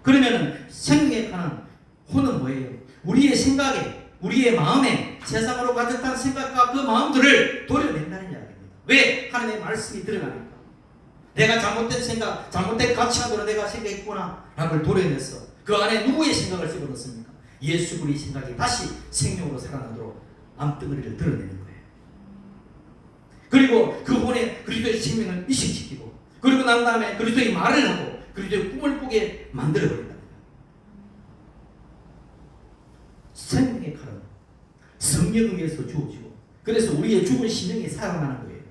그러면 생명의 칼은 혼은 뭐예요? 우리의 생각에, 우리의 마음에 세상으로 가득한 생각과 그 마음들을 도려낸다는 이야기입니다. 왜? 하나님의 말씀이 들어가니까. 내가 잘못된 생각, 잘못된 가치관으로 내가 생각했구나 라고 도려내서 그 안에 누구의 생각을 집어넣습니까? 예수 그리스도의 생각이 다시 생명으로 살아나도록 암덩어리를 드러내는 거예요. 그리고 그 혼에 그리스도의 생명을 이식시키고, 그리고 난 다음에 그리스도의 말을 하고 그리스도의 꿈을 꾸게 만들어버린다. 생명의 칼은 성령에 의해서 주어지고, 그래서 우리의 죽은 심령이 살아나는 거예요.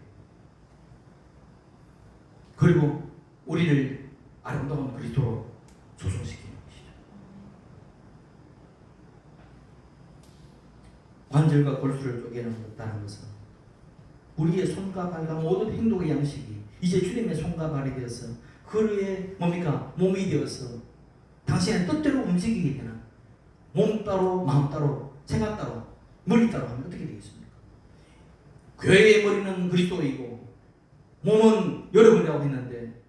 그리고 우리를 아름다운 그리스도로 조성시키는 것이죠. 관절과 골수를 쪼개는다는 것은 우리의 손과 발과 모든 행동의 양식이 이제 주님의 손과 발이 되어서 그의 뭡니까? 몸이 되어서 당신의 뜻대로 움직이게 되는, 몸 따로 마음 따로 생각 따로 머리 따로 하면 어떻게 되겠습니까? 교회의 머리는 그리스도이고 몸은 여러분이라고 했는데,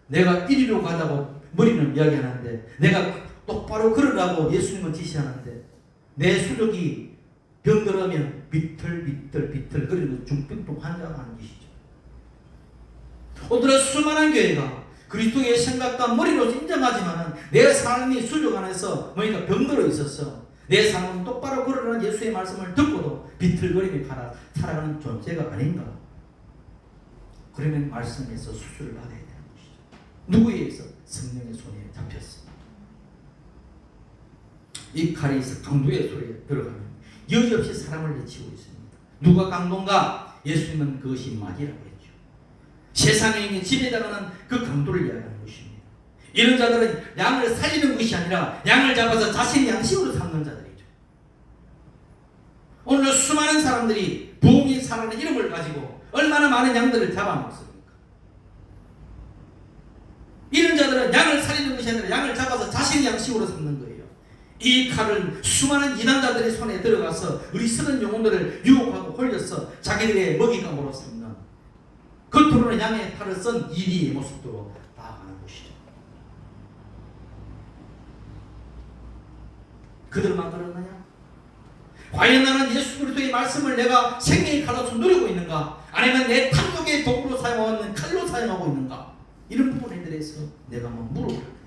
내가 이리로 가자고 머리는 이야기하는데, 내가 똑바로 걸으라고 예수님은 지시하는데, 내 수족이 병들으면 비틀비틀 그리고 중병도 환자가 하는 것이죠. 오늘은 수많은 교회가 그리스도의 생각과 머리로 인정하지만 내 삶이 수족 안에서 뭐니까 병들어 있어서 내 삶은 똑바로 걸으라는 예수의 말씀을 듣고도 비틀거리며 살아가는 존재가 아닌가? 그러면 말씀에서 수술을 받아야 되는 것이죠. 누구에 의해서? 성령의 손에 잡혔습니다. 이 칼이 강도의 소리에 들어가면 여지없이 사람을 해치고 있습니다. 누가 강도인가? 예수님은 그것이 마귀라고 했죠. 세상에 있는 지배당하는 그 강도를 이야기하는 것입니다. 이런 자들은 양을 살리는 것이 아니라 양을 잡아서 자신의 양식으로 삼는 자들이죠. 오늘 수많은 사람들이 부흥이 살아는 이름을 가지고 얼마나 많은 양들을 잡아먹습니까? 이런 자들은 양을 살리는 것이 아니라 양을 잡아서 자신의 양식으로 삼는 거예요. 이 칼은 수많은 이단자들의 손에 들어가서 어리석은 영혼들을 유혹하고 홀려서 자기들의 먹잇감으로 삼는, 겉으로는 양의 팔을 쓴 이리의 모습으로 나아가는 것이죠. 그들만 그러느냐? 과연 나는 예수 그리스도의 말씀을 내가 생명의 칼로서 누리고 있는가? 아니면 내 탐욕의 도구로 사용하는 칼로 사용하고 있는가? 이런 부분에 대해서 내가 한번 물어보려고.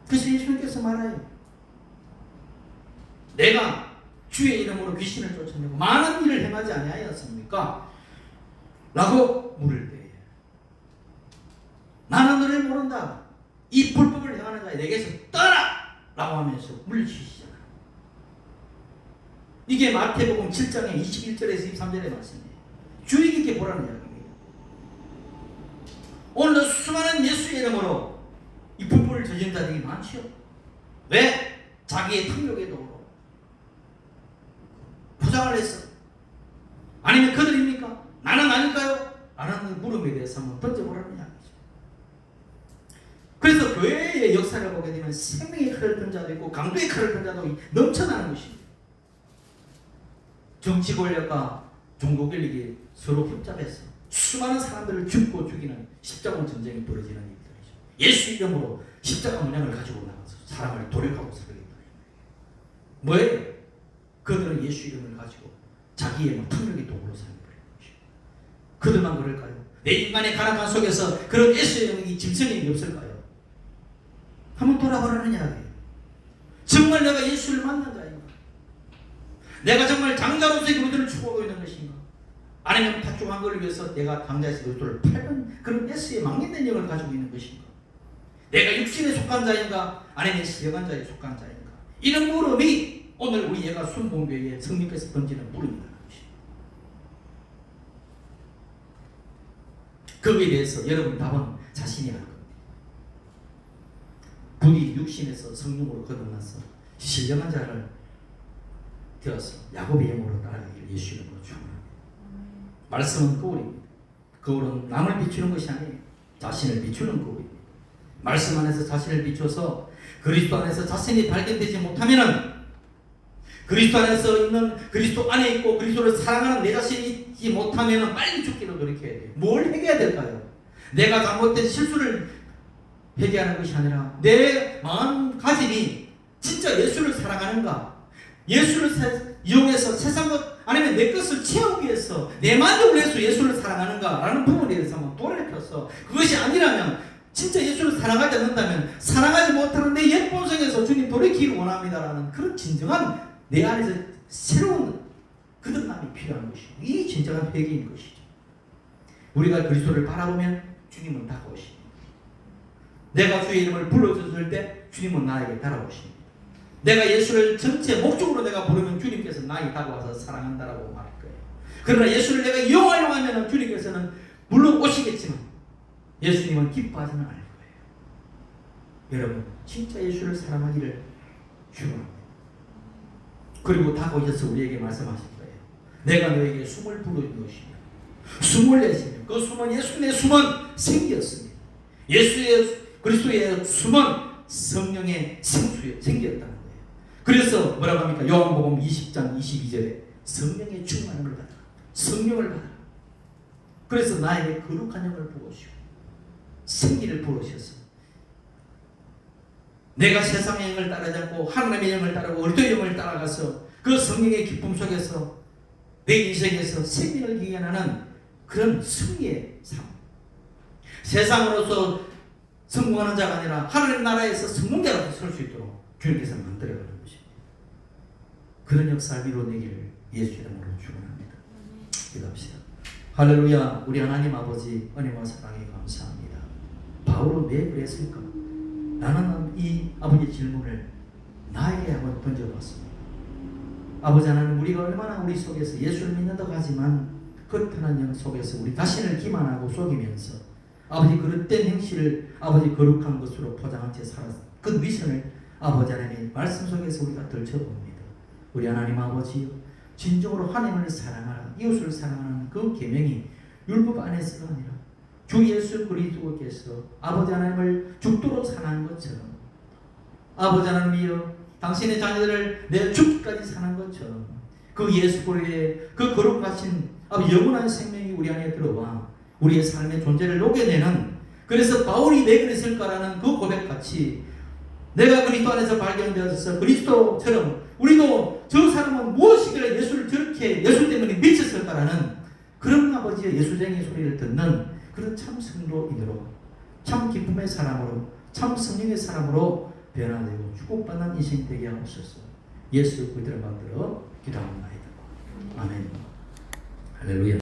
그래서 예수님께서 말해요. 내가 주의 이름으로 귀신을 쫓아내고 많은 일을 행하지 아니하였습니까? 라고 물을 때 나는 너를 모른다. 이 불법을 행하는 자에 내게서 떠나! 라고 하면서 물리치시잖아요. 이게 마태복음 7장의 21절에서 23절의 말씀이에요. 주의 깊게 보라는 이야기입니다. 오늘도 수많은 예수의 이름으로 이 불법을 저지른 자들이 많지요. 왜? 자기의 탐욕의 도구로 포장을 했어. 아니면 그들입니까? 나는 아닐까요? 라는 물음에 대해서 한번 던져보라는 이야기죠. 그래서 교회의 역사를 보게 되면 생명의 칼을 든 자도 있고 강도의 칼을 든 자도 넘쳐나는 것입니다. 정치 권력과 종교 권력이 서로 협잡해서 수많은 사람들을 죽고 죽이는 십자군 전쟁이 벌어지는 일들이죠. 예수 이름으로 십자가 문양을 가지고 나가서 사람을 돌격하고 살겠다. 뭐예요? 그들은 예수 이름을 가지고 자기의 폭력의 도구로 사용해버리는 것이죠. 그들만 그럴까요? 내 인간의 가난함 속에서 그런 예수의 영이 짐승이 없을까요? 한번 돌아보라는 이야기예요. 정말 내가 예수를 만난 자인가? 내가 정말 장자로서의 그리스도를 추구하고 있는 것인가? 아니면 팥죽한 걸 위해서 내가 장자에서 그리스도를 팔는 그런 예수의 망인된 영을 가지고 있는 것인가? 내가 육신에 속한 자인가? 아니면 영한 자에 속한 자인가? 이런 물음이 오늘 우리 예가 순봉교회에 성령께서 던지는 물음이라는 것입니다. 거기에 대해서 여러분 답은 자신이 알 겁니다. 부디 육신에서 성령으로 거듭나서 신령한 자를 되어서 야곱의 영으로 따라가기를 예수 이름으로 축원합니다. 말씀은 거울입니다. 거울은 남을 비추는 것이 아니에요. 자신을 비추는 거울입니다. 말씀 안에서 자신을 비춰서 그리스도 안에서 자신이 발견되지 못하면은 그리스도 안에서 있는 그리스도 안에 있고 그리스도를 사랑하는 내 자신이 있지 못하면은 빨리 죽기로 노력해야 돼요. 뭘 회개해야 될까요? 내가 잘못된 실수를 회개하는 것이 아니라 내 마음가짐이 진짜 예수를 사랑하는가? 예수를 이용해서 세상 것 아니면 내 것을 채우기 위해서 내 만족을 위해서 예수를 사랑하는가? 라는 부분에 대해서 한번 돌이켜서 그것이 아니라면 진짜 예수를 사랑하지 않는다면 사랑하지 못하는 내 옛 본성에서 주님 돌이키기를 원합니다라는 그런 진정한 내 안에서 새로운 거듭남이 필요한 것이고 이 진정한 회개인 것이죠. 우리가 그리스도를 바라보면 주님은 다가오십니다. 내가 주의 이름을 불러줬을 때 주님은 나에게 따라오십니다. 내가 예수를 전체 목적으로 내가 부르면 주님께서 나에게 다가와서 사랑한다라고 말할 거예요. 그러나 예수를 내가 이용하려고 하면 주님께서는 물론 오시겠지만 예수님은 기뻐하지는 않을 거예요. 여러분 진짜 예수를 사랑하기를 축원합니다. 그리고 다가오셔서 우리에게 말씀하실 거예요. 내가 너에게 숨을 불어준 것이며 숨을 내시며 그 숨은 예수님의 숨은 생기였습니다. 예수의 그리스도의 숨은 성령의 생기였다는 거예요. 그래서 뭐라고 합니까? 요한복음 20장 22절에 성령의 충만함을 받아라. 성령을 받아라. 그래서 나에게 거룩한 영을 부으시고 생기를 부으셔서 내가 세상의 영을 따르지 않고 하나님의 영을 따르고 그리스도의 영을 따라가서 그 성령의 기쁨 속에서 내 인생에서 생명을 기원하는 그런 승리의 삶. 세상으로서 성공하는 자가 아니라 하나님 나라에서 성공자로 설 수 있도록 주님께서 만들어가는 것입니다. 그런 역사를 이루어내기를 예수 이름으로 축원합니다. 기도합시다. 할렐루야. 우리 하나님 아버지 은혜와 사랑에 감사합니다. 바울은 왜 그랬을까? 나는 이 아버지 질문을 나에게 한번 던져봤습니다. 아버지 하나님 우리가 얼마나 우리 속에서 예수를 믿는다고 하지만 거룩한 영 속에서 우리 자신을 기만하고 속이면서 아버지 그릇된 행실을 아버지 거룩한 것으로 포장한 채 살았 그 위선을 아버지 하나님의 말씀 속에서 우리가 들춰봅니다. 우리 하나님 아버지요 진정으로 하나님을 사랑하라 이웃을 사랑하는 그 계명이 율법 안에서가 아니라 주 예수 그리스도께서 아버지 하나님을 죽도록 사랑한 것처럼 아버지 하나님이여 당신의 자녀들을 내 죽기까지 사랑한 것처럼 그 예수 그리스도의 그 거룩하신 영원한 생명이 우리 안에 들어와 우리의 삶의 존재를 녹여내는 그래서 바울이 왜 그랬을까라는 그 고백같이 내가 그리스도 안에서 발견되어서 그리스도처럼 우리도 저 사람은 무엇이길래 예수를 저렇게 예수 때문에 미쳤을까라는 그런 아버지의 예수쟁이 소리를 듣는 그런 참 성도인으로 참 기쁨의 사람으로 참 성령의 사람으로 변화되고 축복받는 인생 되게 하옵소서. 예수 그들을 만들어 기도합니다. 아멘. 할렐루야.